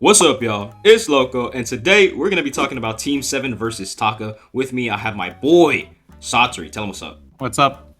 What's up, y'all? It's Loco, and today we're gonna be talking about Team 7 versus Taka. With me, I have my boy, Satori. Tell him what's up. What's up?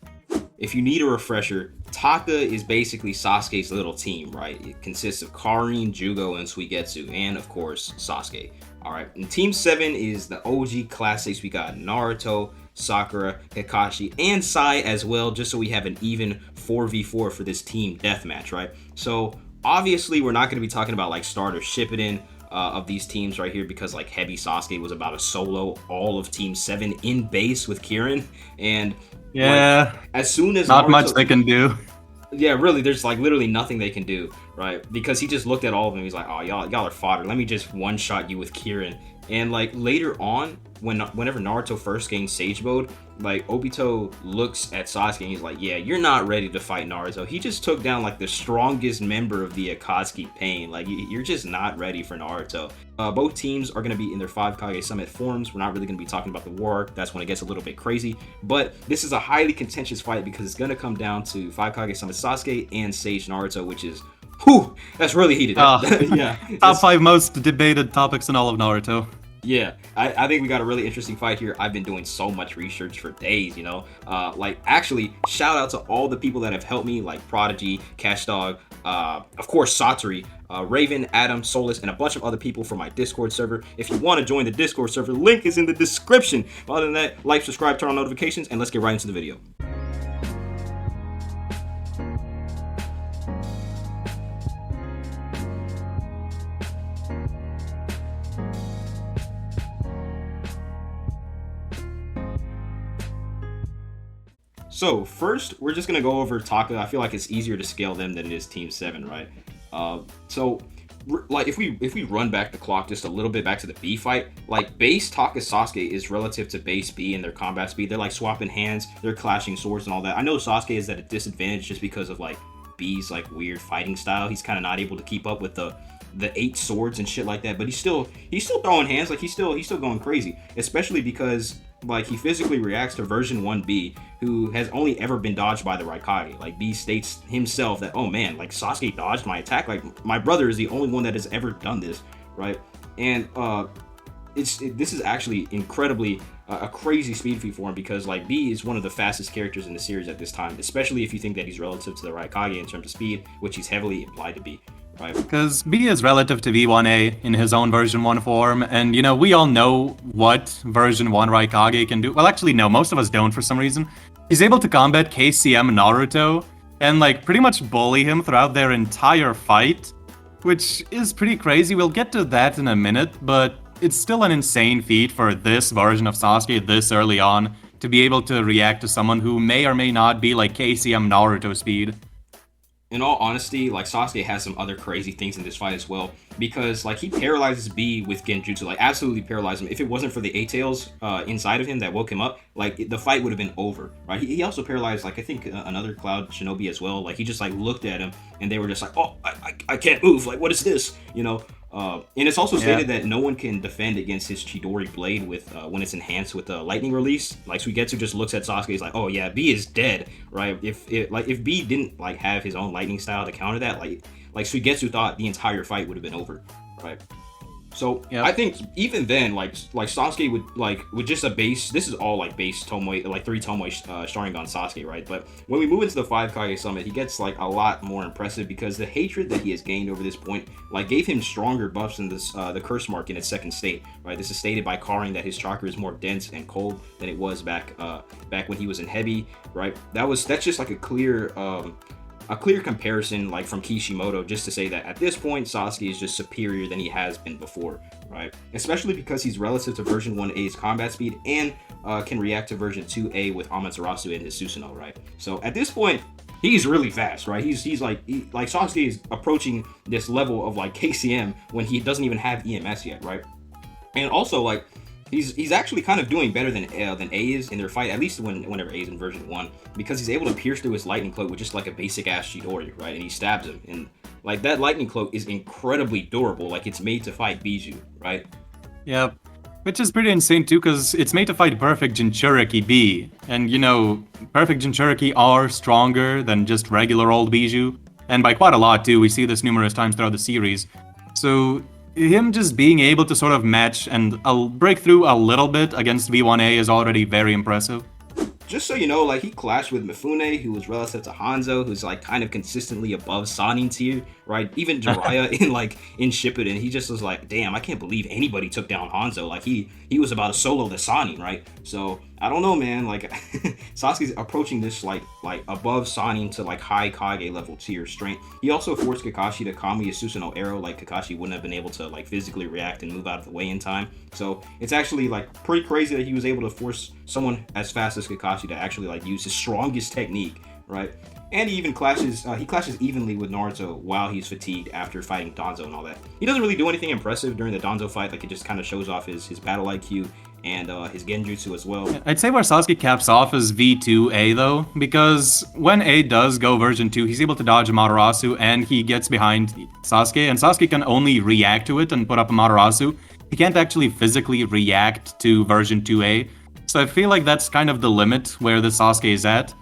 If you need a refresher, Taka is basically Sasuke's little team, right? It consists of Karin, Jugo, and Suigetsu, and of course, Sasuke. Alright, and Team 7 is the OG classics. We got Naruto, Sakura, Kakashi, and Sai as well, just so we have an even 4v4 for this team deathmatch, right? So, obviously, we're not going to be talking about like starter Shippuden of these teams right here because like Heavy Sasuke was about a solo all of Team 7 in base with Kirin. And yeah, like, as soon as not Naruto, much they can do. Yeah, really, there's like literally nothing they can do, right? Because he just looked at all of them. He's like, oh, y'all are fodder. Let me just one-shot you with Kirin. And like later on, whenever Naruto first gained Sage Mode, like Obito looks at Sasuke and he's like, yeah, you're not ready to fight Naruto. He just took down like the strongest member of the Akatsuki Pain. Like you're just not ready for Naruto. Both teams are going to be in their 5 Kage Summit forms. We're not really going to be talking about the war arc. That's when it gets a little bit crazy. But this is a highly contentious fight because it's going to come down to 5 Kage Summit Sasuke and Sage Naruto, which is, whew, that's really heated. Yeah. Top 5 most debated topics in all of Naruto. Yeah, I think we got a really interesting fight here. I've been doing so much research for days, you know. Like, actually, shout out to all the people that have helped me, like Prodigy, Cash Dog, of course, Satori, Raven, Adam, Solus, and a bunch of other people from my Discord server. If you want to join the Discord server, link is in the description. Other than that, like, subscribe, turn on notifications, and let's get right into the video. So first, we're just gonna go over Taka. I feel like it's easier to scale them than it is Team 7, right? Like if we run back the clock just a little bit back to the B fight, like base Taka Sasuke is relative to base B in their combat speed. They're like swapping hands, they're clashing swords and all that. I know Sasuke is at a disadvantage just because of like B's like weird fighting style. He's kind of not able to keep up with the 8 swords and shit like that. But he's still throwing hands, like he's still going crazy, especially because like he physically reacts to version 1B, who has only ever been dodged by the Raikage. Like B states himself that, oh man, like Sasuke dodged my attack. Like my brother is the only one that has ever done this, right? And this is actually incredibly a crazy speed feat for him because like B is one of the fastest characters in the series at this time, especially if you think that he's relative to the Raikage in terms of speed, which he's heavily implied to be. Right. Because B is relative to V1A in his own version 1 form, and you know, we all know what version 1 Raikage can do. Well, actually, no, most of us don't for some reason. He's able to combat KCM Naruto and like pretty much bully him throughout their entire fight, which is pretty crazy. We'll get to that in a minute, but it's still an insane feat for this version of Sasuke this early on to be able to react to someone who may or may not be like KCM Naruto speed. In all honesty, like Sasuke has some other crazy things in this fight as well, because like he paralyzes B with Genjutsu, like absolutely paralyzed him. If it wasn't for the A-tails inside of him that woke him up, like the fight would have been over, right? He also paralyzed like I think another Cloud Shinobi as well. Like he just like looked at him and they were just like, oh, I can't move. Like what is this? You know. And it's also stated that no one can defend against his Chidori blade with when it's enhanced with the lightning release. Like Suigetsu just looks at Sasuke, he's like, "Oh yeah, B is dead." Right? If B didn't like have his own lightning style to counter that, like Suigetsu thought the entire fight would have been over. Right? So yep. I think even then, like Sasuke would just a base. This is all like base Tomoe, like 3 Tomoe Sharingan Sasuke, right? But when we move into the 5 Kage Summit, he gets like a lot more impressive because the hatred that he has gained over this point, like gave him stronger buffs in this the curse mark in its second state, right? This is stated by Karin that his chakra is more dense and cold than it was back when he was in heavy, right? That's just like a clear comparison like from Kishimoto, just to say that at this point Sasuke is just superior than he has been before, right? Especially because he's relative to version 1A's combat speed and can react to version 2A with Amaterasu and his Susanoo, right? So at this point he's really fast, right? He's like Sasuke is approaching this level of like KCM when he doesn't even have EMS yet, right? And also like he's actually kind of doing better than A is in their fight, at least whenever A is in version 1, because he's able to pierce through his lightning cloak with just like a basic ass Chidori, right? And he stabs him, and like that lightning cloak is incredibly durable, like it's made to fight Biju, right? Yep. Which is pretty insane too, because it's made to fight perfect Jinchuriki B, and you know, perfect Jinchuriki are stronger than just regular old Biju, and by quite a lot too. We see this numerous times throughout the series. So him just being able to sort of match and break through a little bit against V1A is already very impressive. Just so you know, like, he clashed with Mifune, who was relative to Hanzo, who's like kind of consistently above Sanin tier, right? Even Jiraiya in Shippuden, he just was like, damn, I can't believe anybody took down Hanzo. Like, he was about to solo the Sanin, right? So I don't know, man. Like, Sasuke's approaching this like above Sanin to like high Kage level tier strength. He also forced Kakashi to Kami Susanoo arrow. Like, Kakashi wouldn't have been able to like physically react and move out of the way in time. So it's actually like pretty crazy that he was able to force someone as fast as Kakashi to actually like use his strongest technique, right? And he even clashes evenly with Naruto while he's fatigued after fighting Danzo and all that. He doesn't really do anything impressive during the Danzo fight. Like, it just kind of shows off his battle IQ and his genjutsu as well. I'd say where Sasuke caps off is V2A though, because when A does go version 2, he's able to dodge a Amaterasu and he gets behind Sasuke, and Sasuke can only react to it and put up a Amaterasu. He can't actually physically react to version 2A. So I feel like that's kind of the limit where the Sasuke is at.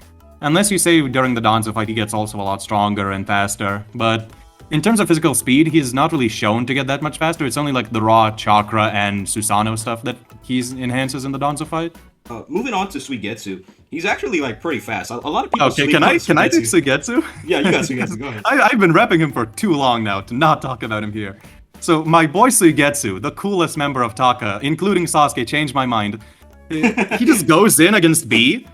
Unless you say during the Danzo fight he gets also a lot stronger and faster. But in terms of physical speed, he's not really shown to get that much faster. It's only like the raw chakra and Susanoo stuff that he enhances in the Danzo fight. Moving on to Suigetsu, he's actually like pretty fast. A lot of people. Okay, can I do Suigetsu? Yeah, you got Suigetsu. Go ahead. I've been repping him for too long now to not talk about him here. So my boy Suigetsu, the coolest member of Taka, including Sasuke, changed my mind. He just goes in against B,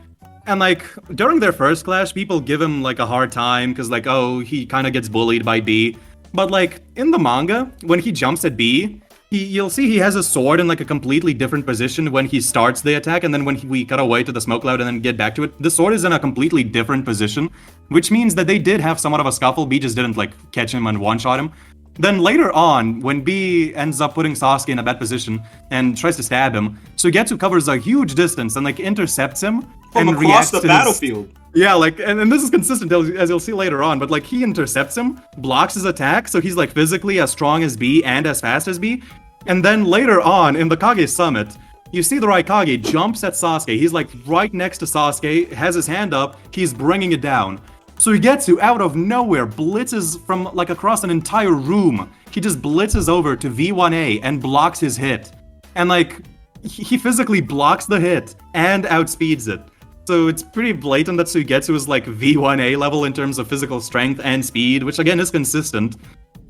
and like during their first clash, people give him like a hard time because like, oh, he kind of gets bullied by B. But like in the manga, when he jumps at B, you'll see he has a sword in like a completely different position when he starts the attack, and then when we cut away to the smoke cloud and then get back to it, the sword is in a completely different position, which means that they did have somewhat of a scuffle. B just didn't like catch him and one-shot him. Then later on, when B ends up putting Sasuke in a bad position and tries to stab him, Suigetsu covers a huge distance and like intercepts him from and across reacts the to battlefield. Yeah, like, and this is consistent as you'll see later on, but like he intercepts him, blocks his attack, so he's like physically as strong as B and as fast as B. And then later on in the Kage Summit, you see the Raikage jumps at Sasuke. He's like right next to Sasuke, has his hand up, he's bringing it down. Suigetsu, out of nowhere, blitzes from like across an entire room. He just blitzes over to V1A and blocks his hit. And like, he physically blocks the hit and outspeeds it. So it's pretty blatant that Suigetsu is like V1A level in terms of physical strength and speed, which again is consistent.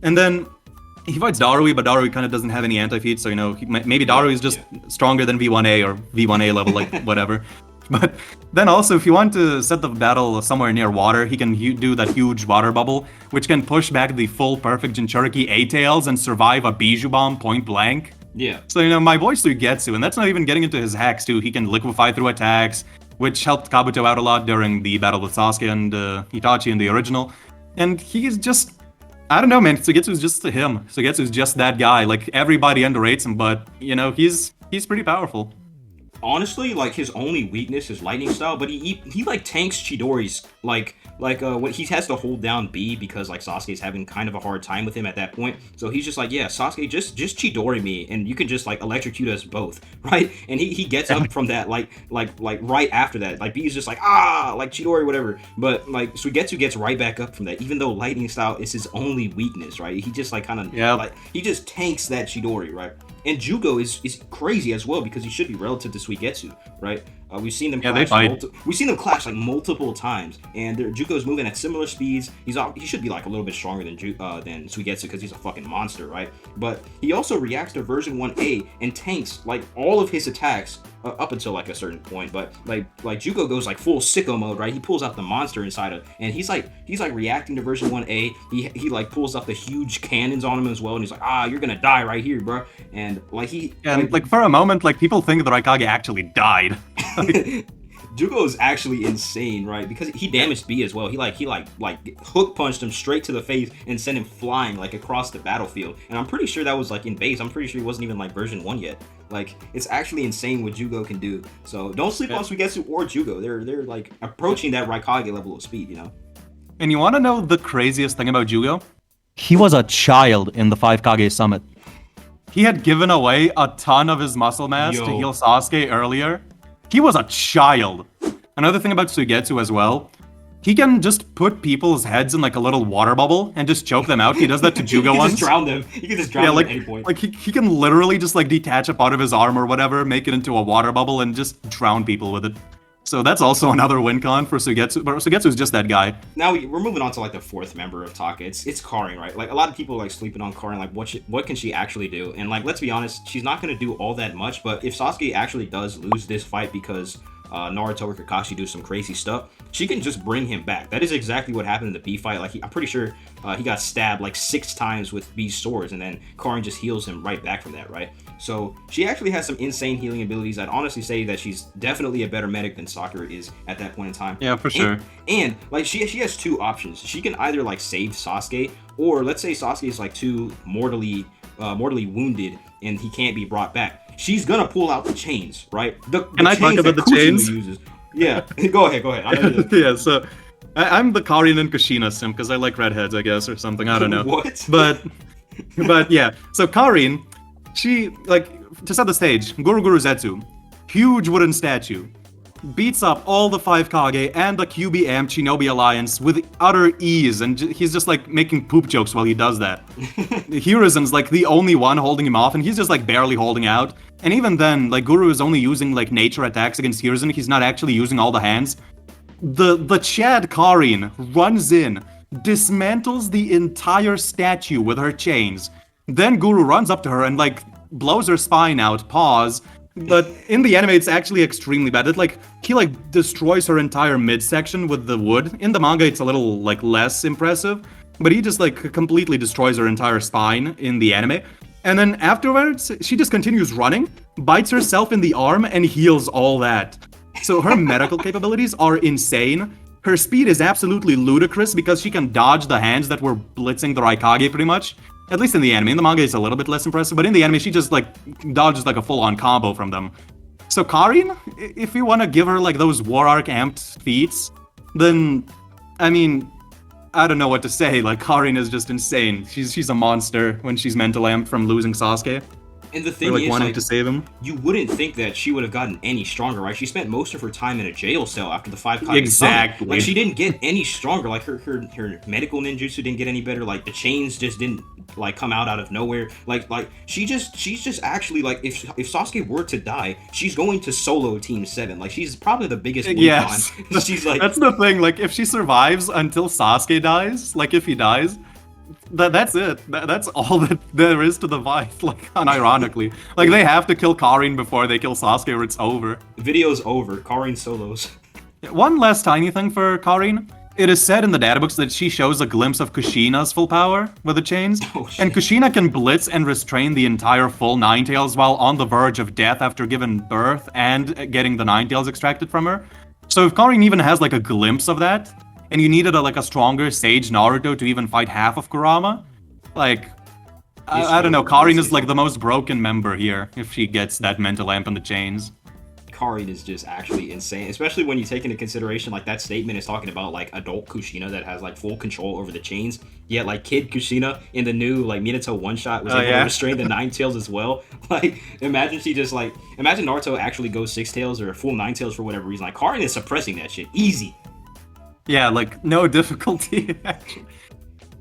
And then he fights Darui, but Darui kind of doesn't have any anti-feat, so you know, maybe Darui is just stronger than V1A or V1A level, like whatever. But then also, if you want to set the battle somewhere near water, he can do that huge water bubble, which can push back the full perfect Jinchuriki A-Tails and survive a Bijou Bomb point blank. Yeah. So, you know, my boy Suigetsu, and that's not even getting into his hacks too, he can liquefy through attacks, which helped Kabuto out a lot during the battle with Sasuke and Itachi in the original. And he's just, I don't know, man, Suigetsu's just him. Suigetsu's just that guy. Like, everybody underrates him, but, you know, he's pretty powerful. Honestly, like, his only weakness is lightning style, but he like tanks Chidori's when he has to hold down B because like Sasuke's having kind of a hard time with him at that point. So he's just like, yeah, Sasuke, just Chidori me and you can just like electrocute us both, right? And he gets up from that like right after that. Like B's just like like Chidori whatever. But like Suigetsu gets right back up from that, even though lightning style is his only weakness, right? He just like kind of like he just tanks that Chidori, right? And Jugo is crazy as well because he should be relative to Suigetsu, right? We've seen them clash. We've seen them clash like multiple times, and Jugo's moving at similar speeds. He should be like a little bit stronger than Suigetsu because he's a fucking monster, right? But he also reacts to version 1A and tanks like all of his attacks up until like a certain point. But like Jugo goes like full sicko mode, right? He pulls out the monster inside of, and he's like reacting to version 1A. He like pulls out the huge cannons on him as well, and he's like, you're gonna die right here, bro. And like for a moment, like people think the Raikage actually died. Jugo is actually insane, right? Because he damaged B as well. He hook punched him straight to the face and sent him flying like across the battlefield. And I'm pretty sure that was like in base. I'm pretty sure he wasn't even like version 1 yet. Like, it's actually insane what Jugo can do. So don't sleep on Suigetsu or Jugo. They're like approaching that Raikage level of speed, you know? And you want to know the craziest thing about Jugo? He was a child in the 5 Kage Summit. He had given away a ton of his muscle mass to heal Sasuke earlier. He was a child. Another thing about Suigetsu as well, he can just put people's heads in like a little water bubble and just choke them out. He does that to You Jugo can once. just drown them. You can just drown them like at any point. like he can literally just like detach a part of his arm or whatever, make it into a water bubble, and just drown people with it. So that's also another win con for Suigetsu. But Suigetsu's just that guy. Now we're moving on to like the fourth member of Taka. It's Karin, right? Like a lot of people are, like sleeping on Karin. Like what can she actually do? And like let's be honest, she's not gonna do all that much. But if Sasuke actually does lose this fight because Naruto or Kakashi do some crazy stuff, she can just bring him back. That is exactly what happened in the B fight. Like I'm pretty sure he got stabbed like 6 times with B's swords, and then Karin just heals him right back from that, right? So she actually has some insane healing abilities. I'd honestly say that she's definitely a better medic than Sakura is at that point in time. Yeah, for sure. And like she has 2 options. She can either like save Sasuke, or let's say Sasuke is like too mortally wounded and he can't be brought back. She's gonna pull out the chains, right? Can I talk about the chains? Uses. Yeah, go ahead. Yeah, so I'm the Karin and Kushina simp because I like redheads, I guess, or something. I don't know. What? But yeah. So Karin, she, like, to set the stage, Guru Zetsu, huge wooden statue, beats up all the 5 Kage and the QB Amp Shinobi Alliance with utter ease, and he's just like making poop jokes while he does that. Hiruzen's like the only one holding him off, and he's just like barely holding out. And even then, like, Guru is only using like nature attacks against Hiruzen. He's not actually using all the hands. The Chad Karin runs in, dismantles the entire statue with her chains. Then Guru runs up to her and like blows her spine out. Pause. But in the anime, it's actually extremely bad. He like destroys her entire midsection with the wood. In the manga, it's a little like less impressive, but he just like completely destroys her entire spine in the anime. And then afterwards, she just continues running, bites herself in the arm, and heals all that. So her medical capabilities are insane. Her speed is absolutely ludicrous because she can dodge the hands that were blitzing the Raikage pretty much. At least in the anime. In the manga, it's a little bit less impressive, but in the anime, she just like dodges like a full-on combo from them. So Karin, if you want to give her like those War Arc amped feats, then, I mean, I don't know what to say. Like, Karin is just insane. She's a monster when she's mental amped from losing Sasuke. And the thing or, like, is, wanting like, to save him. You wouldn't think that she would have gotten any stronger, right? She spent most of her time in a jail cell after the 5 Kage Exactly. Summit. Like, she didn't get any stronger. Like, her medical ninjutsu didn't get any better. Like, the chains just didn't like come out of nowhere. Like she's just actually like if Sasuke were to die, she's going to solo Team 7. Like, she's probably the biggest win Yes. con. She's like, that's the thing. Like, if she survives until Sasuke dies, like if he dies, that's it. That's all that there is to the fight. Like, unironically, like they have to kill Karin before they kill Sasuke, or it's over. The video's over. Karin solos. One last tiny thing for Karin. It is said in the databooks that she shows a glimpse of Kushina's full power with the chains, and Kushina can blitz and restrain the entire full Ninetales while on the verge of death after giving birth and getting the Ninetales extracted from her. So if Karin even has like a glimpse of that, and you needed a stronger Sage Naruto to even fight half of Kurama, like, I don't know, Karin is like the most broken member here if she gets that mental amp and the chains. Karin is just actually insane, especially when you take into consideration like that statement is talking about like adult Kushina that has like full control over the chains. Yet like kid Kushina in the new like Minato one shot was able to restrain the Ninetales as well. Like, imagine Naruto actually goes 6 tails or full 9 tails for whatever reason. Like, Karin is suppressing that shit easy. Yeah, like no difficulty.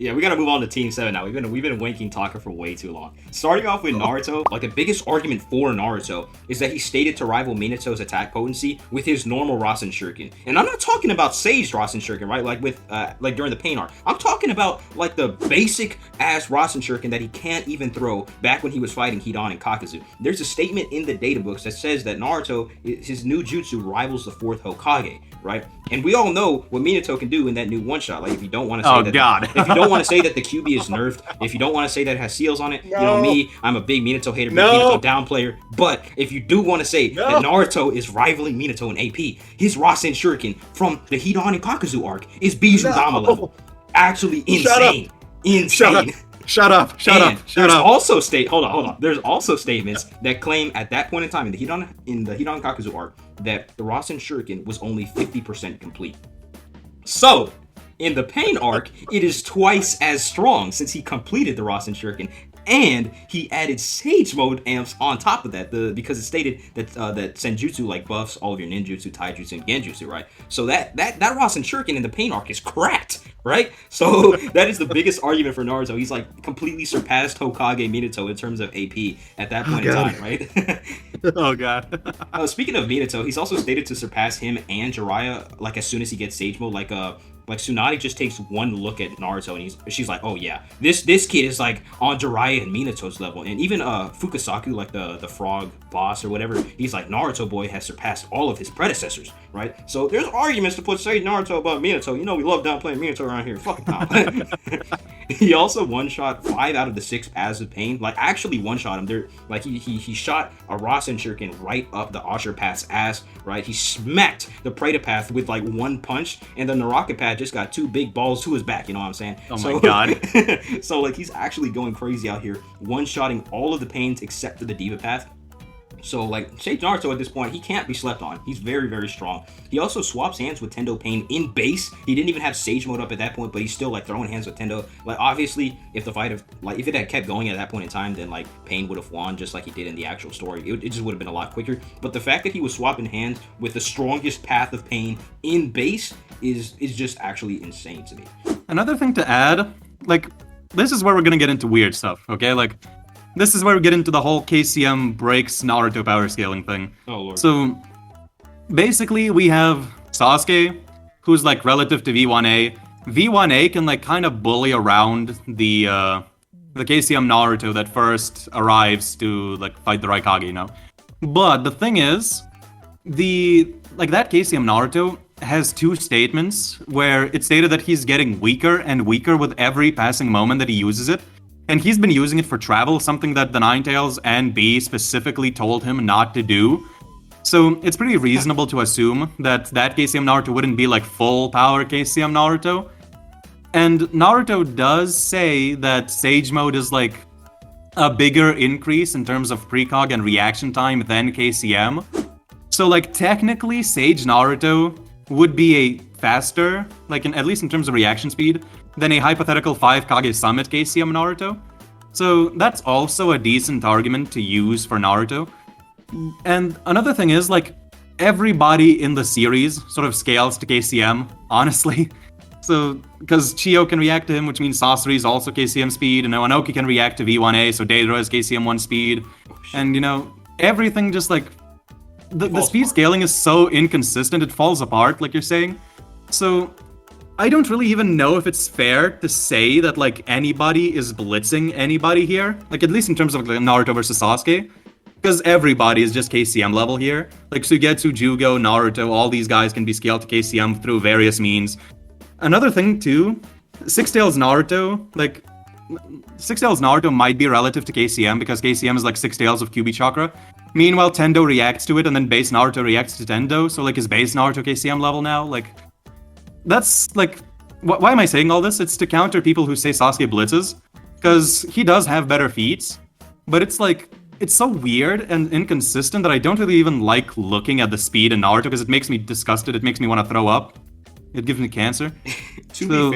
Yeah, we gotta move on to Team 7 now. We've been wanking Taka for way too long. Starting off with Naruto, like the biggest argument for Naruto is that he stated to rival Minato's attack potency with his normal Rasen Shuriken. And I'm not talking about Sage Rasen Shuriken, right? Like with like during the Pain arc. I'm talking about like the basic ass Rasen Shuriken that he can't even throw back when he was fighting Hidan and Kakazu. There's a statement in the data books that says that Naruto, his new jutsu rivals the 4th Hokage, right? And we all know what Minato can do in that new one shot. Like, if you don't want to say if you don't want to say that the QB is nerfed, if you don't want to say that it has seals on it, you know me, I'm a big Minato hater, big Minato down player. But if you do want to say that Naruto is rivaling Minato in AP, his Rasen Shuriken from the Hidan and Kakazu arc is Bizudama level. Actually insane. Insane. Shut up. Also hold on. There's also statements that claim at that point in time in the Hidan Kakazu arc that the Rasen Shuriken was only 50% complete. So, in the Pain arc, it is twice as strong since he completed the Rasen Shuriken. And he added Sage Mode amps on top of that, because it stated that that Senjutsu like buffs all of your ninjutsu, taijutsu, and genjutsu, right? So that Rasen Shuriken in the pain arc is cracked, right? So that is the biggest argument for Naruto. He's like completely surpassed Hokage Minato in terms of AP at that point in time, right? Oh god. Speaking of Minato, he's also stated to surpass him and Jiraiya like as soon as he gets Sage Mode. Like Tsunade just takes one look at Naruto and she's like, oh yeah, this kid is like on Jiraiya and Minato's level. And even Fukasaku, like the frog boss or whatever, he's like, Naruto boy has surpassed all of his predecessors, right? So there's arguments to put Sage Naruto above Minato. You know we love downplaying Minato around here. Fuck it. He also one-shot 5 out of the 6 paths of pain. Like actually one-shot him. There, like he shot a Rasen Shuriken right up the Ashur Path's ass, right? He smacked the Preta Path with like one punch, and the Naraka Path just got 2 big balls to his back, you know what I'm saying? Oh my god. So like he's actually going crazy out here, one-shotting all of the pains except for the Diva Path. So like Sage Naruto at this point, he can't be slept on. He's very, very strong. He also swaps hands with Tendo Pain in base. He didn't even have Sage Mode up at that point, but he's still like throwing hands with Tendo. Like obviously, if it had kept going at that point in time, then like Pain would have won just like he did in the actual story. It just would have been a lot quicker. But the fact that he was swapping hands with the strongest path of Pain in base is just actually insane to me. Another thing to add, like this is where we're gonna get into weird stuff, okay? Like this is where we get into the whole KCM breaks Naruto power scaling thing. Oh lord. So basically we have Sasuke, who's like relative to V1A. V1A can like kind of bully around the KCM Naruto that first arrives to like fight the Raikage, you know. But the thing is, that KCM Naruto has 2 statements where it's stated that he's getting weaker and weaker with every passing moment that he uses it. And he's been using it for travel, something that the Ninetales and B specifically told him not to do. So it's pretty reasonable to assume that KCM Naruto wouldn't be like full power KCM Naruto. And Naruto does say that Sage Mode is like a bigger increase in terms of precog and reaction time than KCM. So like technically Sage Naruto would be a faster, like at least in terms of reaction speed, than a hypothetical 5 Kage Summit KCM Naruto. So that's also a decent argument to use for Naruto. And another thing is, like, everybody in the series sort of scales to KCM, honestly. So, because Chiyo can react to him, which means Sasori is also KCM speed, and Anoki can react to V1A, so Deidara is KCM 1 speed. And, you know, everything just, like, the speed scaling is so inconsistent, it falls apart, like you're saying. So I don't really even know if it's fair to say that, like, anybody is blitzing anybody here. Like, at least in terms of like, Naruto versus Sasuke. Because everybody is just KCM level here. Like, Suigetsu, Jugo, Naruto, all these guys can be scaled to KCM through various means. Another thing, too, Six Tails Naruto might be relative to KCM, because KCM is like Six Tails of QB Chakra. Meanwhile, Tendo reacts to it, and then base Naruto reacts to Tendo, so, like, is base Naruto KCM level now? Like, that's, like, why am I saying all this? It's to counter people who say Sasuke blitzes, because he does have better feats, but it's, like, it's so weird and inconsistent that I don't really even like looking at the speed in Naruto, because it makes me disgusted, it makes me want to throw up. It gives me cancer. To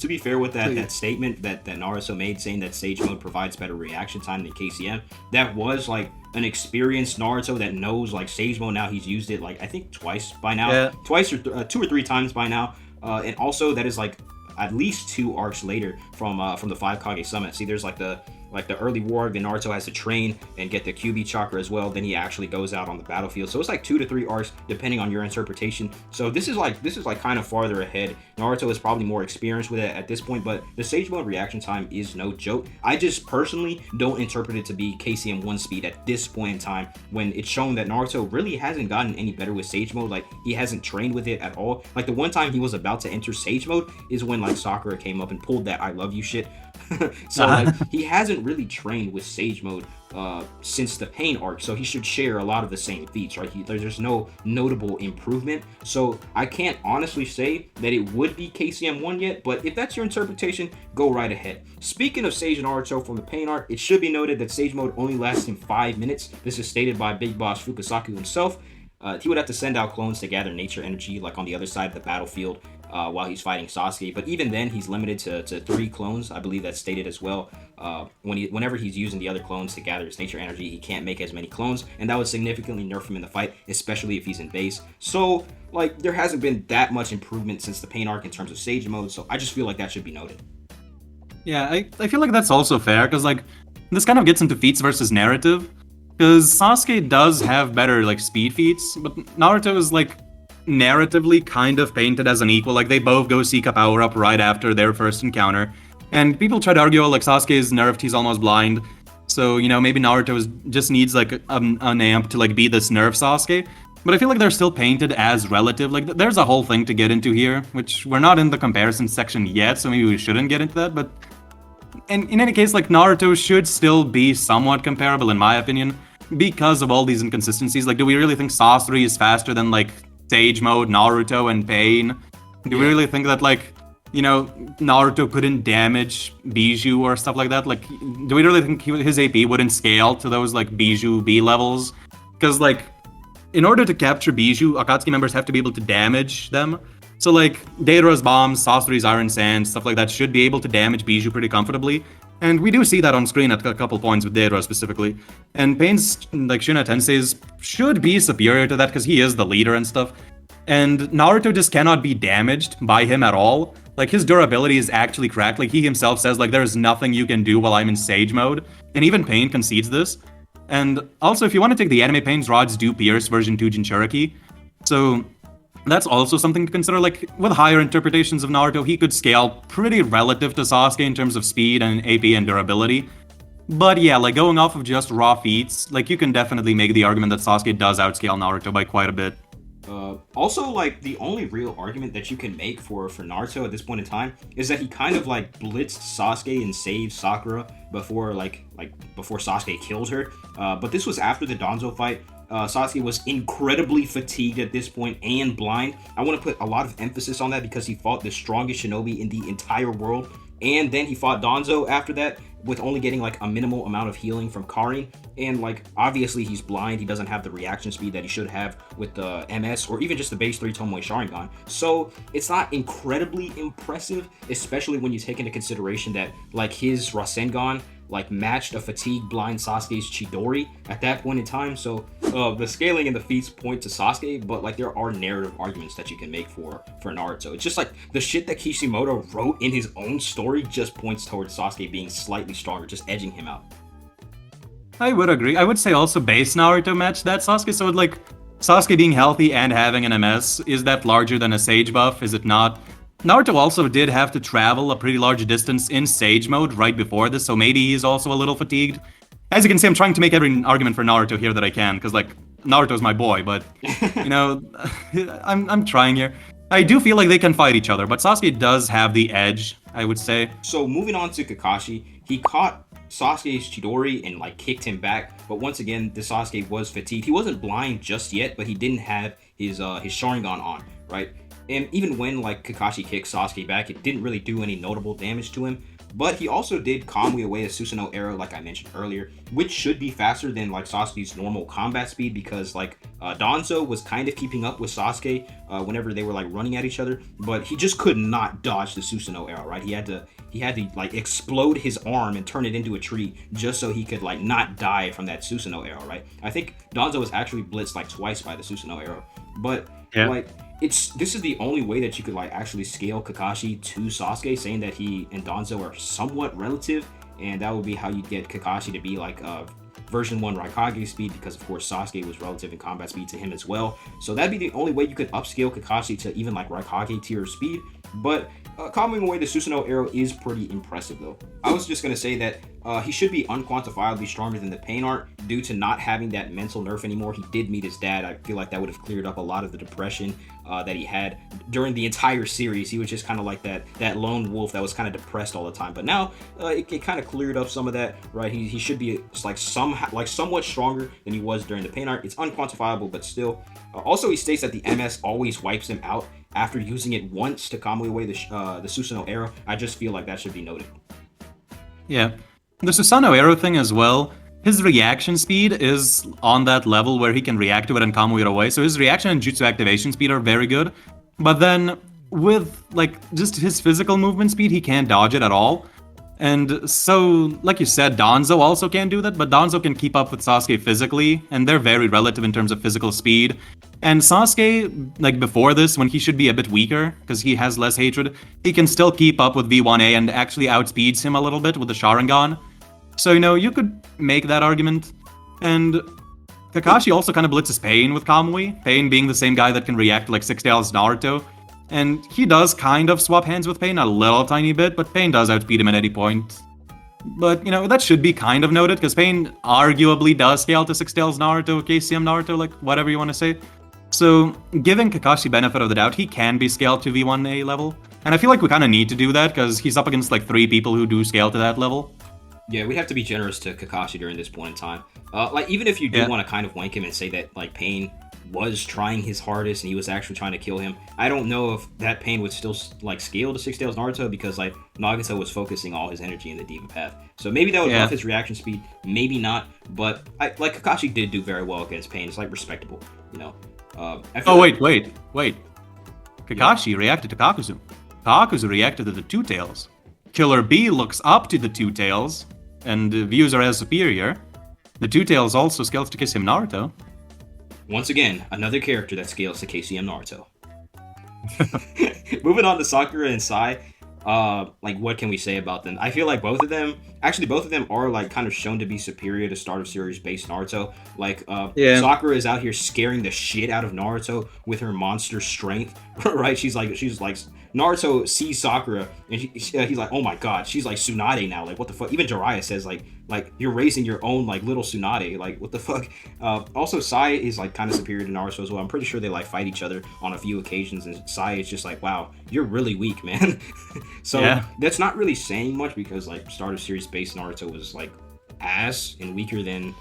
be fair with that statement that Naruto made, saying that Sage Mode provides better reaction time than KCM, that was like an experienced Naruto that knows like Sage Mode now. He's used it like I think twice by now, twice or 2 or 3 times by now, and also that is like at least 2 arcs later from the 5 Kage Summit. See, there's like the early war, then Naruto has to train and get the QB chakra as well. Then he actually goes out on the battlefield. So it's like 2 to 3 arcs depending on your interpretation. So this is like kind of farther ahead. Naruto is probably more experienced with it at this point, but the Sage Mode reaction time is no joke. I just personally don't interpret it to be KCM 1 speed at this point in time, when it's shown that Naruto really hasn't gotten any better with Sage Mode. Like, he hasn't trained with it at all. Like, the one time he was about to enter Sage Mode is when like Sakura came up and pulled that I love you shit. So like, he hasn't really trained with Sage Mode since the Pain arc, so he should share a lot of the same feats, right? There's no notable improvement, so I can't honestly say that it would be KCM 1 yet, but if that's your interpretation, go right ahead. Speaking of Sage Naruto from the Pain arc, it should be noted that Sage Mode only lasts him 5 minutes. This is stated by Big Boss Fukasaku himself. He would have to send out clones to gather nature energy, like on the other side of the battlefield, while he's fighting Sasuke. But even then, he's limited to 3 clones. I believe that's stated as well. Whenever he's using the other clones to gather his nature energy, he can't make as many clones, and that would significantly nerf him in the fight, especially if he's in base. So, like, there hasn't been that much improvement since the Pain arc in terms of Sage mode, so I just feel like that should be noted. Yeah, I feel like that's also fair, because, like, this kind of gets into feats versus narrative, because Sasuke does have better, like, speed feats, but Naruto is, like, narratively kind of painted as an equal. Like, they both go seek a power-up right after their first encounter. And people try to argue, like, Sasuke is nerfed, he's almost blind. So, you know, maybe Naruto just needs, like, an amp to, like, be this nerf Sasuke. But I feel like they're still painted as relative. Like, there's a whole thing to get into here, which we're not in the comparison section yet, so maybe we shouldn't get into that. But in any case, like, Naruto should still be somewhat comparable, in my opinion, because of all these inconsistencies. Like, do we really think Sasori is faster than, like, Sage Mode, Naruto, and Pain? Do we really think that, like, you know, Naruto couldn't damage Bijou or stuff like that? Like, do we really think his AP wouldn't scale to those, like, Bijou B levels? Because, like, in order to capture Bijou, Akatsuki members have to be able to damage them. So, like, Deidara's bombs, Sasori's Iron Sand, stuff like that should be able to damage Bijou pretty comfortably. And we do see that on screen at a couple points with Deidara specifically. And Pain's, like, Shuna Tensei's should be superior to that because he is the leader and stuff. And Naruto just cannot be damaged by him at all. Like, his durability is actually cracked. Like, he himself says, like, there's nothing you can do while I'm in Sage mode. And even Pain concedes this. And also, if you want to take the anime, Pain's rods do pierce version 2 Jinchuriki. So that's also something to consider. Like, with higher interpretations of Naruto, he could scale pretty relative to Sasuke in terms of speed and AP and durability. But yeah, like, going off of just raw feats, like, you can definitely make the argument that Sasuke does outscale Naruto by quite a bit. Also, like, the only real argument that you can make for Naruto at this point in time is that he kind of, like, blitzed Sasuke and saved Sakura before Sasuke killed her. But this was after the Danzo fight. Sasuke was incredibly fatigued at this point and blind. I want to put a lot of emphasis on that because he fought the strongest shinobi in the entire world. And then he fought Danzo after that with only getting, like, a minimal amount of healing from Karin. And, like, obviously he's blind. He doesn't have the reaction speed that he should have with the MS or even just the base 3 Tomoe Sharingan. So it's not incredibly impressive, especially when you take into consideration that, like, his Rasengan, like, matched a fatigued blind Sasuke's Chidori at that point in time. So the scaling and the feats point to Sasuke, but, like, there are narrative arguments that you can make for Naruto. It's just like the shit that Kishimoto wrote in his own story just points towards Sasuke being slightly stronger, just edging him out. I would agree. I would say also base Naruto matched that Sasuke. So, like, Sasuke being healthy and having an MS, is that larger than a Sage buff? Is it not? Naruto also did have to travel a pretty large distance in Sage mode right before this, so maybe he's also a little fatigued. As you can see, I'm trying to make every argument for Naruto here that I can, because, like, Naruto's my boy, but, you know, I'm trying here. I do feel like they can fight each other, but Sasuke does have the edge, I would say. So moving on to Kakashi, he caught Sasuke's Chidori and, like, kicked him back, but once again, the Sasuke was fatigued. He wasn't blind just yet, but he didn't have his Sharingan on, right? And even when, like, Kakashi kicked Sasuke back, it didn't really do any notable damage to him. But he also did Kamui away a Susanoo arrow, like I mentioned earlier, which should be faster than, like, Sasuke's normal combat speed because, like, Danzo was kind of keeping up with Sasuke whenever they were, like, running at each other, but he just could not dodge the Susanoo arrow, right? He had to like, explode his arm and turn it into a tree just so he could, like, not die from that Susanoo arrow, right? I think Danzo was actually blitzed, like, twice by the Susanoo arrow, but yeah. Like, this is the only way that you could, like, actually scale Kakashi to Sasuke, saying that he and Danzo are somewhat relative, and that would be how you'd get Kakashi to be, like, version 1 Raikage speed, because of course Sasuke was relative in combat speed to him as well. So that'd be the only way you could upscale Kakashi to even, like, Raikage tier speed. But coming away the Susanoo arrow is pretty impressive though. I was just gonna say that he should be unquantifiably stronger than the Pain art due to not having that mental nerf anymore. He did meet his dad. I feel like that would have cleared up a lot of the depression that he had during the entire series. He was just kind of like that lone wolf that was kind of depressed all the time. But now it kind of cleared up some of that, right? He should be like somewhat stronger than he was during the Pain art. It's unquantifiable, but still. Also, he states that the MS always wipes him out after using it once to calmly away the Susanoo arrow. I just feel like that should be noted. Yeah. The Susanoo arrow thing as well, his reaction speed is on that level where he can react to it and calmly it away. So his reaction and jutsu activation speed are very good. But then with like just his physical movement speed, he can't dodge it at all. And so, like you said, Danzo also can do that, but Danzo can keep up with Sasuke physically, and they're very relative in terms of physical speed. And Sasuke, like before this, when he should be a bit weaker, because he has less hatred, he can still keep up with V1A and actually outspeeds him a little bit with the Sharingan. So, you could make that argument. And Kakashi also kind of blitzes Pain with Kamui, Pain being the same guy that can react to like Six Tails Naruto. And he does kind of swap hands with Pain a little tiny bit, but Pain does outspeed him at any point. But, that should be kind of noted, because Pain arguably does scale to Six Tails Naruto, KCM Naruto, like whatever you want to say. So, giving Kakashi benefit of the doubt, he can be scaled to V1A level. And I feel like we kind of need to do that, because he's up against like 3 people who do scale to that level. Yeah, we have to be generous to Kakashi during this point in time. Like, even if you do want to kind of wank him and say that, like, Pain was trying his hardest and he was actually trying to kill him, I don't know if that Pain would still, like, scale to Six Tails Naruto, because, like, Nagato was focusing all his energy in the Diva Path. So maybe that would buff his reaction speed, maybe not, but, Kakashi did do very well against Pain. It's, like, respectable, Wait. Kakashi reacted to Kakuzu. Kakuzu reacted to the Two Tails. Killer B looks up to the Two Tails and views her as superior. The Two Tails also scales to KCM Naruto. Once again, another character that scales to KCM Naruto. Moving on to Sakura and Sai, what can we say about them? I feel like both of them are like kind of shown to be superior to start of series based Naruto. Sakura is out here scaring the shit out of Naruto with her monster strength, right? She's like Naruto sees Sakura and he's like, oh my god, she's like Tsunade now. Like, what the fuck? Even Jiraiya says like you're raising your own like little Tsunade. Like, what the fuck? Also, Sai is like kind of superior to Naruto as well. I'm pretty sure they like fight each other on a few occasions, and Sai is just like, wow, you're really weak, man. So that's not really saying much, because like start of series base Naruto was like ass and weaker than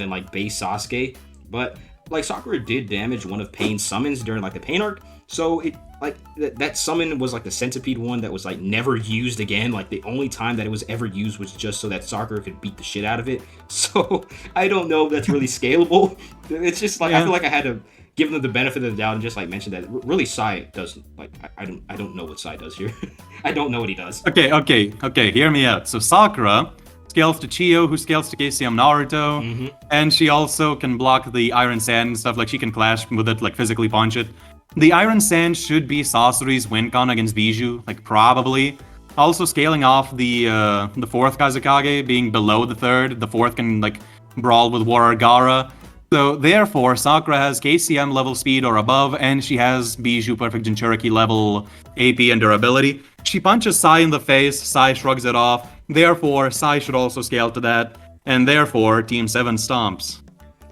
like base Sasuke. But like Sakura did damage one of Pain's summons during like the Pain arc, so it like that summon was like the centipede one that was like never used again. Like the only time that it was ever used was just so that Sakura could beat the shit out of it. So I don't know if that's really scalable. It's just like I feel like I had to give them the benefit of the doubt and just like mention that really Sai does like I don't know what Sai does here. I don't know what he does. Okay, hear me out. So Sakura scales to Chiyo, who scales to KCM Naruto, and she also can block the Iron Sand and stuff. Like, she can clash with it, like physically punch it. The Iron Sand should be Sasori's win con against Bijou, like probably. Also scaling off the fourth Kazekage being below the third. The fourth can like brawl with Warrior Gaara. So therefore, Sakura has KCM level speed or above, and she has Bijou Perfect Jinchuriki level AP and durability. She punches Sai in the face, Sai shrugs it off. Therefore, Sai should also scale to that, and therefore, Team 7 stomps.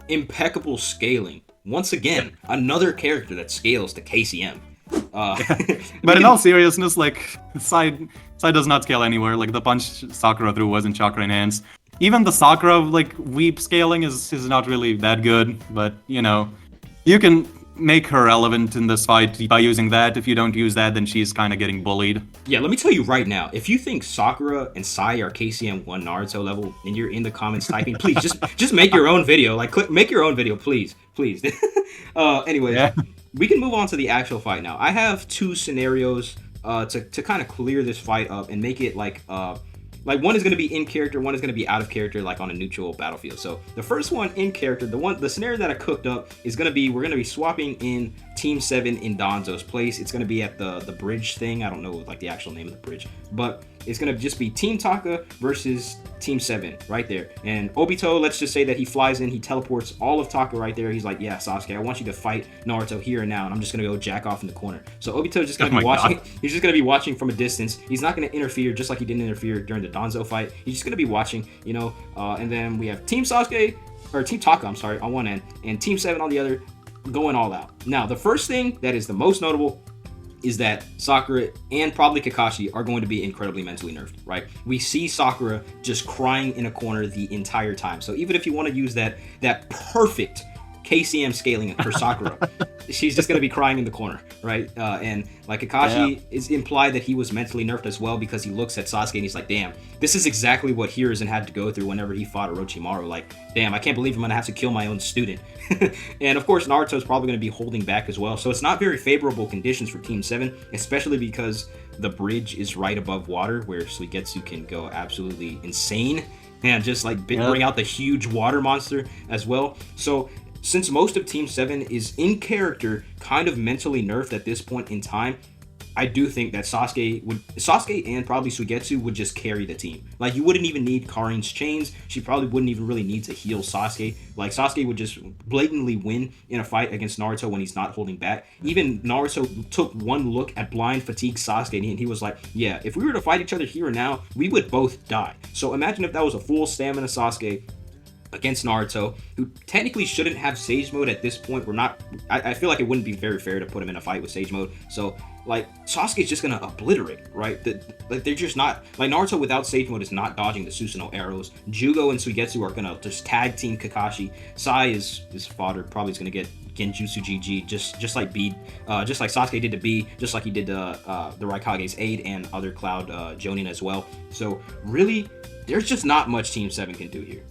Impeccable scaling. Once again, another character that scales to KCM. But in all seriousness, like, Sai does not scale anywhere. Like, the punch Sakura threw wasn't chakra enhanced. Even the Sakura, like, weep scaling is not really that good, but, you can make her relevant in this fight by using that. If you don't use that, then she's kind of getting bullied. Yeah, let me tell you right now, if you think Sakura and Sai are KCM 1 Naruto level and you're in the comments typing, please just make your own video. Like, make your own video, please. Anyways, we can move on to the actual fight now. I have 2 scenarios to kind of clear this fight up and make it like one is going to be in character, one is going to be out of character, like on a neutral battlefield. So the first one in character, the scenario that I cooked up is going to be, we're going to be swapping in Team 7 in Danzo's place. It's going to be at the bridge thing. I don't know like the actual name of the bridge, but it's going to just be Team Taka versus Team 7 right there. And Obito, let's just say that he flies in, he teleports all of Taka right there. He's like, yeah, Sasuke, I want you to fight Naruto here and now, and I'm just going to go jack off in the corner. So Obito's just going to be watching. He's just going to be watching from a distance. He's not going to interfere, just like he didn't interfere during the Danzo fight. He's just going to be watching, and then we have Team Sasuke, or Team Taka, I'm sorry, on one end, and Team 7 on the other, going all out. Now, the first thing that is the most notable is that Sakura and probably Kakashi are going to be incredibly mentally nerfed, right? We see Sakura just crying in a corner the entire time. So even if you want to use that perfect KCM scaling her Sakura. She's just gonna be crying in the corner, right? And like Kakashi is implied that he was mentally nerfed as well because he looks at Sasuke and he's like, damn, this is exactly what Hiruzen had to go through whenever he fought Orochimaru. Like, damn, I can't believe I'm gonna have to kill my own student. And of course, Naruto's probably gonna be holding back as well. So it's not very favorable conditions for Team 7, especially because the bridge is right above water where Suigetsu can go absolutely insane and just like bring out the huge water monster as well. So since most of Team 7 is in character kind of mentally nerfed at this point in time, I do think that Sasuke and probably Suigetsu would just carry the team. Like, you wouldn't even need Karin's chains. She probably wouldn't even really need to heal Sasuke. Like, Sasuke would just blatantly win in a fight against Naruto when he's not holding back. Even Naruto took one look at blind fatigue Sasuke and he was like, yeah, if we were to fight each other here and now, we would both die. So imagine if that was a full stamina Sasuke against Naruto, who technically shouldn't have Sage Mode at this point. I feel like it wouldn't be very fair to put him in a fight with Sage Mode. So, like, Sasuke's just gonna obliterate, right? They're just not, like, Naruto without Sage Mode is not dodging the Susanoo arrows. Jugo and Suigetsu are gonna just tag team Kakashi. Sai is fodder, probably is gonna get Genjutsu GG, just like just like Sasuke did to B, just like he did to the Raikage's aid and other Cloud Jonin as well. So really, there's just not much Team 7 can do here.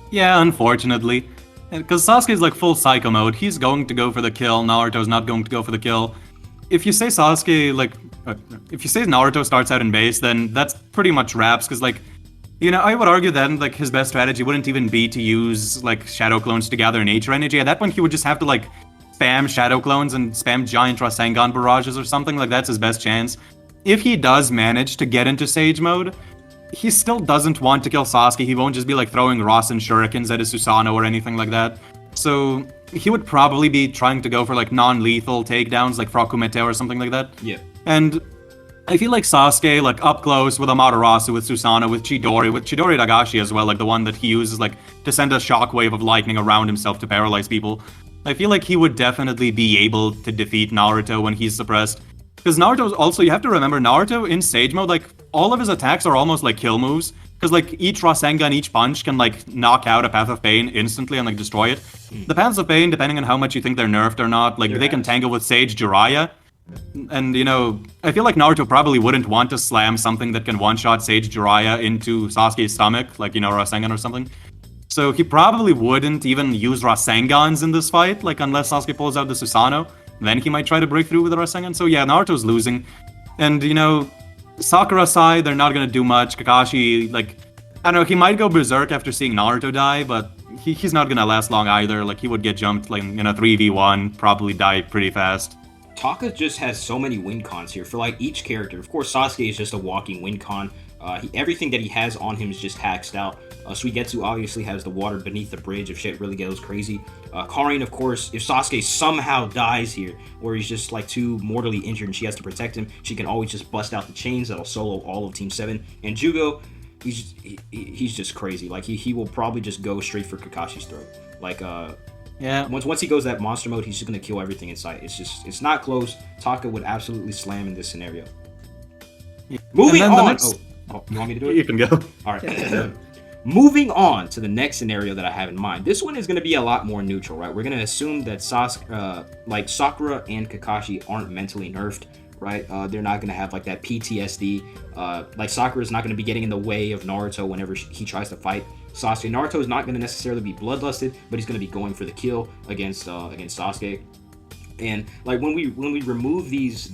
Yeah, unfortunately. Because Sasuke's like full psycho mode, he's going to go for the kill, Naruto's not going to go for the kill. If you say if you say Naruto starts out in base, then that's pretty much wraps, because like, you know, I would argue then like his best strategy wouldn't even be to use like shadow clones to gather nature energy. At that point, he would just have to like spam shadow clones and spam giant Rasengan barrages or something, like that's his best chance. If he does manage to get into Sage mode, he still doesn't want to kill Sasuke. He won't just be like throwing Rasen shurikens at his Susanoo or anything like that. So he would probably be trying to go for like non-lethal takedowns like Frakumete or something like that. Yeah. And I feel like Sasuke, like up close with Amaterasu, with Susanoo, with Chidori Dagashi as well, like the one that he uses like to send a shockwave of lightning around himself to paralyze people. I feel like he would definitely be able to defeat Naruto when he's suppressed. Because Naruto's also, you have to remember, Naruto in Sage mode, like, all of his attacks are almost like kill moves. Because, like, each Rasengan, each punch can, like, knock out a Path of Pain instantly and, like, destroy it. The Paths of Pain, depending on how much you think they're nerfed or not, like, they can tangle with Sage Jiraiya. And, you know, I feel like Naruto probably wouldn't want to slam something that can one-shot Sage Jiraiya into Sasuke's stomach, like, you know, Rasengan or something. So he probably wouldn't even use Rasengans in this fight, like, unless Sasuke pulls out the Susanoo. Then he might try to break through with the Rasengan. So yeah, Naruto's losing. And, you know, Sakura side, they're not gonna do much. Kakashi, like, I don't know, he might go berserk after seeing Naruto die, but he's not gonna last long either. Like, he would get jumped, like, in a 3v1, probably die pretty fast. Taka just has so many win cons here for, like, each character. Of course, Sasuke is just a walking win con. Everything that he has on him is just hacked out. Suigetsu obviously has the water beneath the bridge if shit really goes crazy. Karin, of course, if Sasuke somehow dies here, or he's just like too mortally injured and she has to protect him, she can always just bust out the chains that'll solo all of Team 7. And Jugo, he's just crazy. Like, he will probably just go straight for Kakashi's throat. Like, yeah. Once he goes that monster mode, he's just gonna kill everything in sight. It's not close. Taka would absolutely slam in this scenario. Yeah. Moving on. Oh, you want me to do it? You can go. All right. Moving on to the next scenario that I have in mind. This one is going to be a lot more neutral, right? We're going to assume that like Sakura and Kakashi aren't mentally nerfed, right? They're not going to have like that PTSD. Like Sakura's not going to be getting in the way of Naruto whenever he tries to fight Sasuke. Naruto is not going to necessarily be bloodlusted, but he's going to be going for the kill against Sasuke. And like when we remove these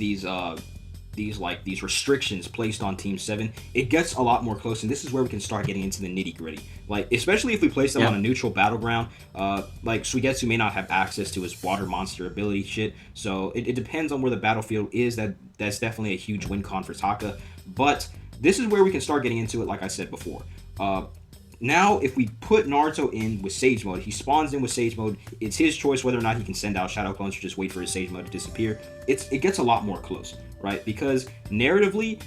restrictions placed on Team 7, it gets a lot more close, and this is where we can start getting into the nitty-gritty. Like, especially if we place them on a neutral battleground, like Suigetsu may not have access to his water monster ability shit, so it depends on where the battlefield is. That's definitely a huge win con for Taka, but this is where we can start getting into it, like I said before. Now, if we put Naruto in with Sage Mode, he spawns in with Sage Mode. It's his choice whether or not he can send out Shadow Clones or just wait for his Sage Mode to disappear. It gets a lot more close, right? Because narratively,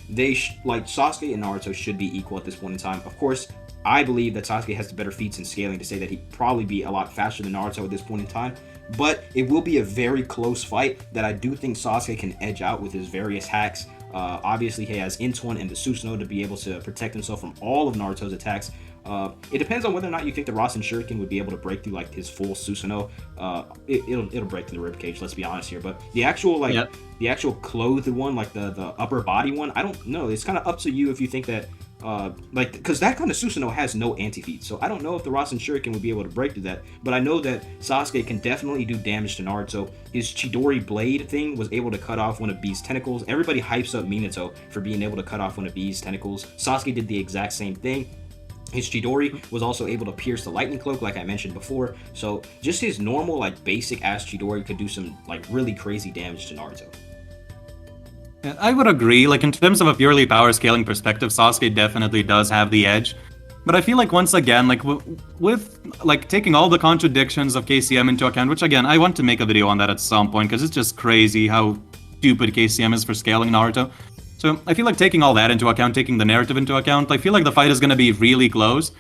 like Sasuke and Naruto should be equal at this point in time. Of course, I believe that Sasuke has the better feats in scaling to say that he'd probably be a lot faster than Naruto at this point in time. But it will be a very close fight that I do think Sasuke can edge out with his various hacks. Obviously, he has Intuan and the Susanoo to be able to protect himself from all of Naruto's attacks. It depends on whether or not you think the Rasen Shuriken would be able to break through like his full Susanoo. It'll break through the ribcage. Let's be honest here. But the actual the actual clothed one, like the upper body one, I don't know. It's kind of up to you if you think that. Because that kind of Susanoo has no anti-feed, so I don't know if the Rasen Shuriken would be able to break through that, but I know that Sasuke can definitely do damage to Naruto. His Chidori blade thing was able to cut off one of B's tentacles. Everybody hypes up Minato for being able to cut off one of B's tentacles. Sasuke did the exact same thing. His Chidori was also able to pierce the lightning cloak, like I mentioned before, so just his normal, like, basic-ass Chidori could do some, like, really crazy damage to Naruto. I would agree. Like, in terms of a purely power scaling perspective, Sasuke definitely does have the edge. But I feel like, once again, like, with like taking all the contradictions of KCM into account, which, again, I want to make a video on that at some point, because it's just crazy how stupid KCM is for scaling Naruto. So I feel like taking all that into account, taking the narrative into account, I feel like the fight is going to be really close.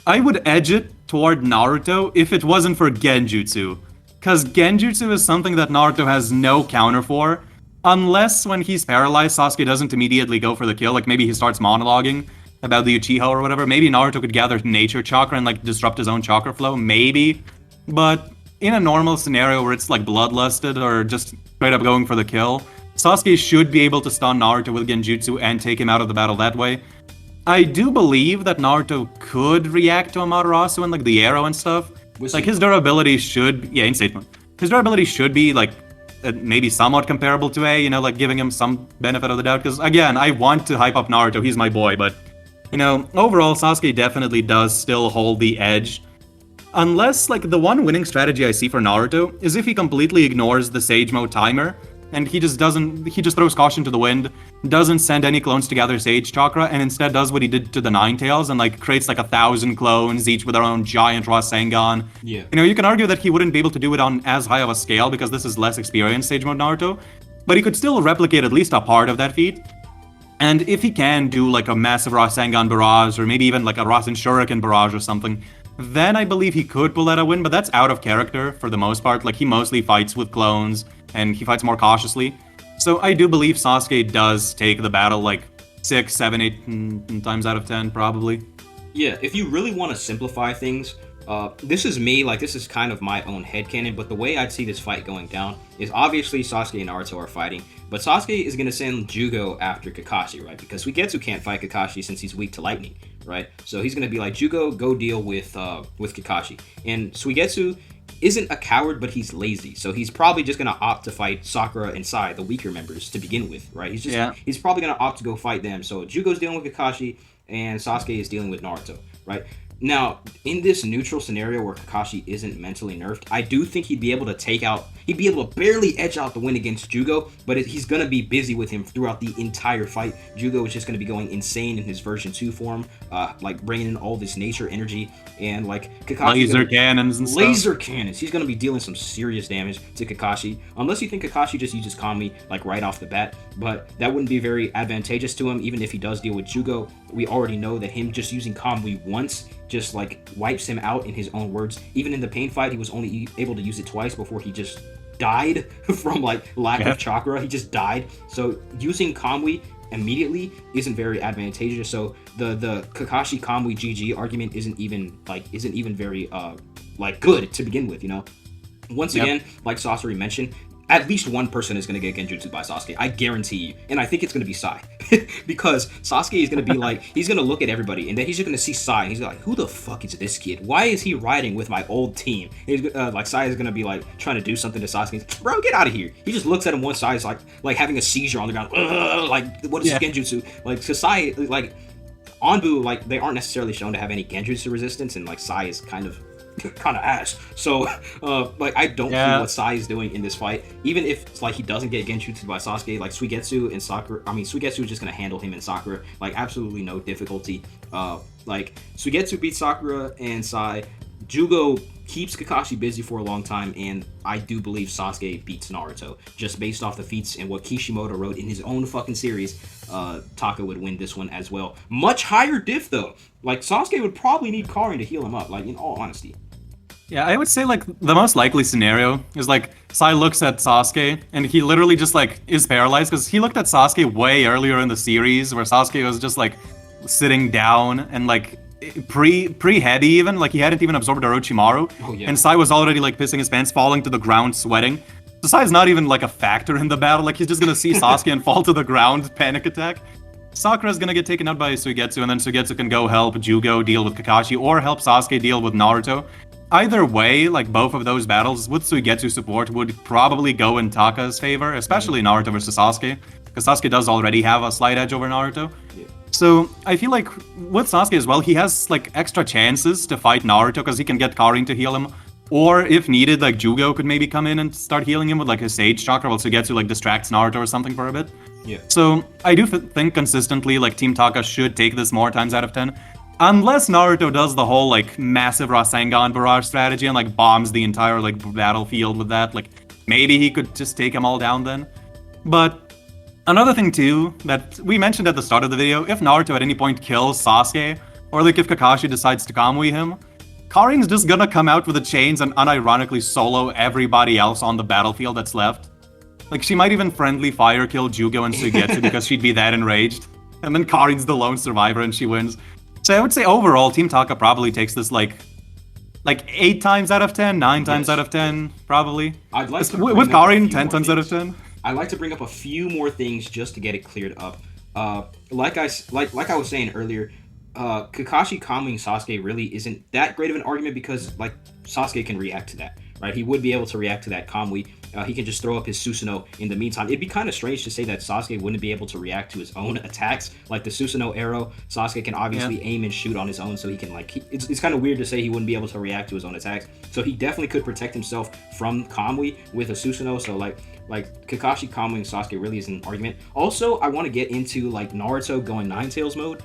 I would edge it toward Naruto if it wasn't for Genjutsu. Because Genjutsu is something that Naruto has no counter for. Unless when he's paralyzed, Sasuke doesn't immediately go for the kill. Like, maybe he starts monologuing about the Uchiha or whatever. Maybe Naruto could gather nature chakra and, like, disrupt his own chakra flow. Maybe. But in a normal scenario where it's, like, bloodlusted or just straight up going for the kill, Sasuke should be able to stun Naruto with Genjutsu and take him out of the battle that way. I do believe that Naruto could react to Amaterasu and, like, the arrow and stuff. Like, his durability should... Yeah, insane. His durability should be, like, maybe somewhat comparable to A, you know, like, giving him some benefit of the doubt. Because, again, I want to hype up Naruto. He's my boy. But, you know, overall, Sasuke definitely does still hold the edge. Unless, like, the one winning strategy I see for Naruto is if he completely ignores the Sage Mode timer. And he just throws caution to the wind, doesn't send any clones to gather Sage Chakra, and instead does what he did to the Ninetales and, like, creates, like, 1,000 clones, each with their own giant Rasengan. Yeah. You know, you can argue that he wouldn't be able to do it on as high of a scale because this is less experienced Sage Mode Naruto, but he could still replicate at least a part of that feat. And if he can do, like, a massive Rasengan barrage, or maybe even, like, a Rasen Shuriken barrage or something, then I believe he could pull out a win, but that's out of character for the most part. Like, he mostly fights with clones, and he fights more cautiously. So I do believe Sasuke does take the battle, like, 6, 7, 8 times out of 10, probably. Yeah, if you really want to simplify things, this is me, like, this is kind of my own headcanon, but the way I'd see this fight going down is obviously Sasuke and Naruto are fighting, but Sasuke is going to send Jugo after Kakashi, right? Because Suigetsu can't fight Kakashi since he's weak to lightning, right? So he's going to be like, Jugo, go deal with Kakashi. And Suigetsu isn't a coward, but he's lazy, so he's probably just going to opt to fight Sakura and Sai, the weaker members, to begin with, right? He's probably going to opt to go fight them. So Jugo's dealing with Kakashi, and Sasuke is dealing with Naruto, right? Now, in this neutral scenario where Kakashi isn't mentally nerfed, I do think he'd be able to barely edge out the win against Jugo, but he's going to be busy with him throughout the entire fight. Jugo is just going to be going insane in his version 2 form, like bringing in all this nature energy, and like Kakashi... Laser cannons and stuff. Laser cannons! He's going to be dealing some serious damage to Kakashi, unless you think Kakashi just uses Kami, like, right off the bat, but that wouldn't be very advantageous to him, even if he does deal with Jugo. We already know that him just using Kami once just, like, wipes him out, in his own words. Even in the pain fight, he was only able to use it twice before he just died from, like, lack of chakra. He just died. So using Kamui immediately isn't very advantageous. So the Kakashi Kamui GG argument isn't even very like, good to begin with, you know. Once again, like Sasori mentioned, at least one person is going to get Genjutsu by Sasuke. I guarantee you. And I think it's going to be Sai. Because Sasuke is going to be like, he's going to look at everybody, and then he's just going to see Sai, and he's like, who the fuck is this kid? Why is he riding with my old team? And he's, like, Sai is going to be, like, trying to do something to Sasuke. He's like, bro, get out of here. He just looks at him one side, is like having a seizure on the ground. Like, what is Genjutsu? Like, so Sai, like, Anbu, like, they aren't necessarily shown to have any Genjutsu resistance, and, like, Sai is kind of ass. So, like, I don't feel what Sai is doing in this fight. Even if, like, he doesn't get Genjutsu by Sasuke, like, Suigetsu and Sakura, Suigetsu is just gonna handle him and Sakura, like, absolutely no difficulty. Like, Suigetsu beats Sakura and Sai. Jugo keeps Kakashi busy for a long time, and I do believe Sasuke beats Naruto. Just based off the feats and what Kishimoto wrote in his own fucking series, Taka would win this one as well. Much higher diff, though. Like, Sasuke would probably need Karin to heal him up, like, in all honesty. Yeah, I would say, like, the most likely scenario is, like, Sai looks at Sasuke, and he literally just, like, is paralyzed, because he looked at Sasuke way earlier in the series, where Sasuke was just, like, sitting down, and, like, pre-heavy even, like he hadn't even absorbed Orochimaru, Oh yeah. and Sai was already like pissing his pants, falling to the ground, sweating. So Sai's not even like a factor in the battle, like he's just gonna see Sasuke and fall to the ground, panic attack. Sakura's gonna get taken out by Suigetsu, and then Suigetsu can go help Jugo deal with Kakashi, or help Sasuke deal with Naruto. Either way, like both of those battles with Suigetsu support would probably go in Taka's favor, especially Naruto versus Sasuke, because Sasuke does already have a slight edge over Naruto. Yeah. So I feel like with Sasuke as well, he has like extra chances to fight Naruto because he can get Karin to heal him, or if needed, like Jugo could maybe come in and start healing him with like his Sage Chakra while Suigetsu like distracts Naruto or something for a bit. Yeah. So I do think consistently like Team Taka should take this more times out of 10. Unless Naruto does the whole like massive Rasengan barrage strategy and like bombs the entire like battlefield with that, like maybe he could just take them all down then. But another thing too that we mentioned at the start of the video, if Naruto at any point kills Sasuke, or like if Kakashi decides to Kamui him, Karin's just gonna come out with the chains and unironically solo everybody else on the battlefield that's left. Like she might even friendly fire kill Jugo and Suigetsu because she'd be that enraged. And then Karin's the lone survivor and she wins. So I would say overall, Team Taka probably takes this like 8 times out of 10, 9 times out of 10, probably. I'd like to with Karin, 10 times out of 10. I'd like to bring up a few more things just to get it cleared up. Like I was saying earlier, Kakashi Kamuing Sasuke really isn't that great of an argument because like Sasuke can react to that, right? He would be able to react to that Kamui. He can just throw up his Susanoo in the meantime. It'd be kind of strange to say that Sasuke wouldn't be able to react to his own attacks, like the Susanoo arrow. Sasuke can obviously aim and shoot on his own, so he can like. It's kind of weird to say he wouldn't be able to react to his own attacks. So he definitely could protect himself from Kamui with a Susanoo. So like Kakashi Kamuing Sasuke really isn't an argument. Also, I want to get into like Naruto going Nine Tails mode.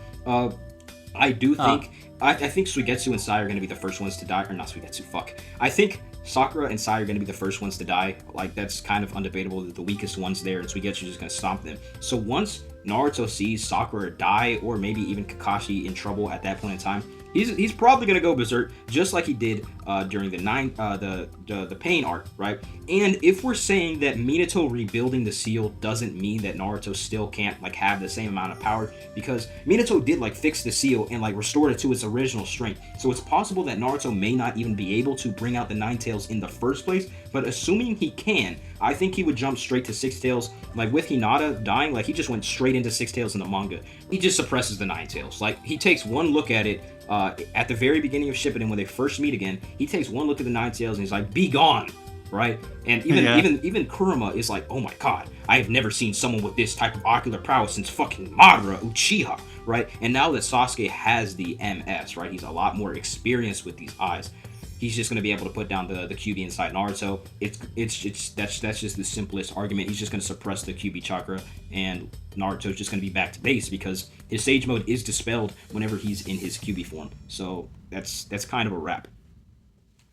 I do think I think Suigetsu and Sai are going to be the first ones to die, or not Suigetsu. Fuck. I think Sakura and Sai are going to be the first ones to die. Like, that's kind of undebatable. The weakest ones there, and Suigetsu is just going to stomp them. So once Naruto sees Sakura die, or maybe even Kakashi in trouble at that point in time, he's probably going to go berserk, just like he did during the Pain arc, right? And if we're saying that Minato rebuilding the seal doesn't mean that Naruto still can't like have the same amount of power, because Minato did like fix the seal and like restored it to its original strength. So it's possible that Naruto may not even be able to bring out the Nine Tails in the first place, but assuming he can, I think he would jump straight to Six Tails. Like with Hinata dying, like he just went straight into Six Tails in the manga. He just suppresses the Nine Tails. Like he takes one look at it at the very beginning of Shippuden when they first meet again. He takes one look at the Nine Tails and he's like, "Be gone!" Right? And even Kurama is like, "Oh my god, I have never seen someone with this type of ocular prowess since fucking Madara Uchiha." Right? And now that Sasuke has the MS, right? He's a lot more experienced with these eyes. He's just going to be able to put down the QB inside Naruto. That's just the simplest argument. He's just going to suppress the QB chakra, and Naruto's just going to be back to base because his Sage mode is dispelled whenever he's in his QB form. So that's kind of a wrap.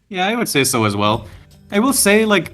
Yeah, I would say so as well. I will say, like,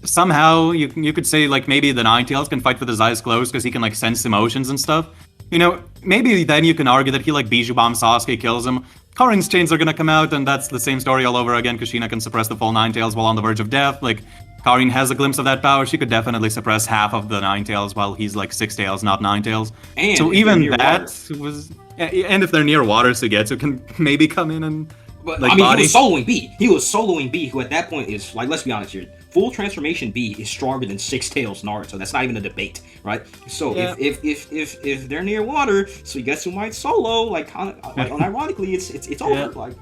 somehow you could say, like, maybe the Nine Tails can fight with his eyes closed because he can, like, sense emotions and stuff. You know, maybe then you can argue that he, like, Bijou Bomb Sasuke, kills him. Karin's chains are gonna come out, and that's the same story all over again, because Kushina can suppress the full Nine Tails while on the verge of death. Like, Karin has a glimpse of that power. She could definitely suppress half of the Nine Tails while he's, like, Six Tails, not Nine Tails. And so even that was... Yeah, and if they're near water, Suigetsu can maybe come in and... But, like, I mean, body. he was soloing B. He was soloing B, who at that point is, like, let's be honest here, full transformation B is stronger than Six Tails Naruto. That's not even a debate, right? So yeah. if they're near water, Suigetsu might solo, like, kind of, like, unironically, it's over. Yeah. Like,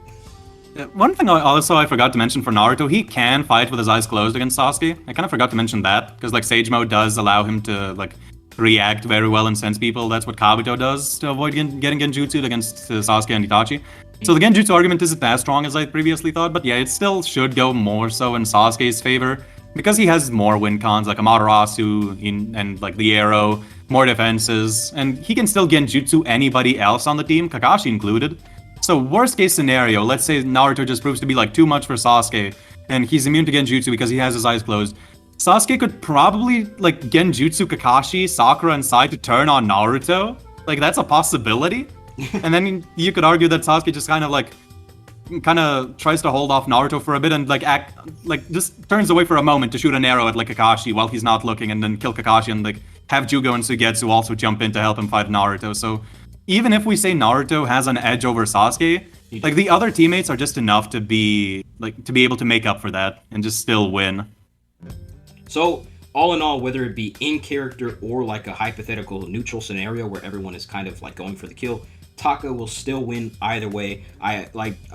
one thing I forgot to mention for Naruto, he can fight with his eyes closed against Sasuke. I kind of forgot to mention that, because, like, Sage Mode does allow him to, like, react very well and sense people. That's what Kabuto does to avoid getting Genjutsu'd against Sasuke and Itachi. So the Genjutsu argument isn't as strong as I previously thought, but yeah, it still should go more so in Sasuke's favor, because he has more win cons, like Amaterasu and like the arrow, more defenses, and he can still Genjutsu anybody else on the team, Kakashi included. So worst case scenario, let's say Naruto just proves to be like too much for Sasuke, and he's immune to Genjutsu because he has his eyes closed. Sasuke could probably like Genjutsu Kakashi, Sakura, and Sai to turn on Naruto. Like, that's a possibility. And then you could argue that Sasuke just kind of tries to hold off Naruto for a bit and just turns away for a moment to shoot an arrow at like Kakashi while he's not looking, and then kill Kakashi and like have Jugo and Suigetsu also jump in to help him fight Naruto. So even if we say Naruto has an edge over Sasuke, like the other teammates are just enough to be able to make up for that and just still win. So, all in all, whether it be in character or like a hypothetical neutral scenario where everyone is kind of like going for the kill, Taka will still win either way.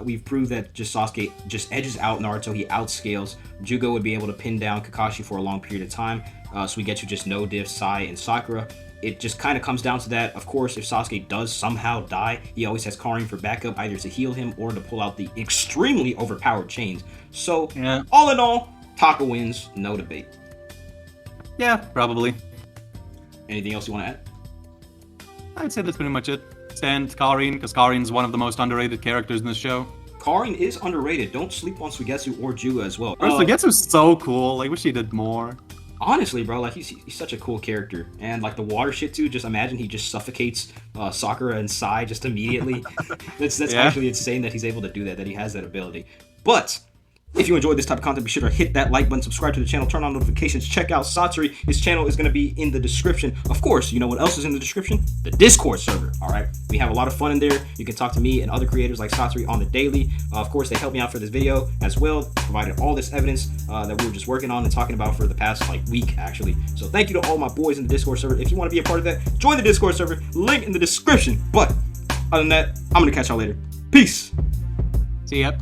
We've proved that just Sasuke just edges out Naruto. He outscales. Jugo would be able to pin down Kakashi for a long period of time. So we get you just no diff, Sai, and Sakura. It just kind of comes down to that. Of course, if Sasuke does somehow die, he always has Karin for backup, either to heal him or to pull out the extremely overpowered chains. So, yeah. All in all, Taka wins, no debate. Yeah, probably. Anything else you want to add? I'd say that's pretty much it. Stand Karin, because Karin's one of the most underrated characters in the show. Karin is underrated. Don't sleep on suigetsu or Jugo as well. Suigetsu's so cool. I wish he did more. Honestly, bro, like he's such a cool character, and like the water shit too. Just imagine he just suffocates Sakura and Sai just immediately. That's actually insane that he's able to do that. That he has that ability. But if you enjoyed this type of content, be sure to hit that like button, subscribe to the channel, turn on notifications, check out Satsuri. His channel is going to be in the description. Of course, you know what else is in the description? The Discord server, all right? We have a lot of fun in there. You can talk to me and other creators like Satsuri on the daily. Of course, they helped me out for this video as well, provided all this evidence that we were just working on and talking about for the past week, actually. So thank you to all my boys in the Discord server. If you want to be a part of that, join the Discord server, link in the description. But other than that, I'm going to catch y'all later. Peace. See ya.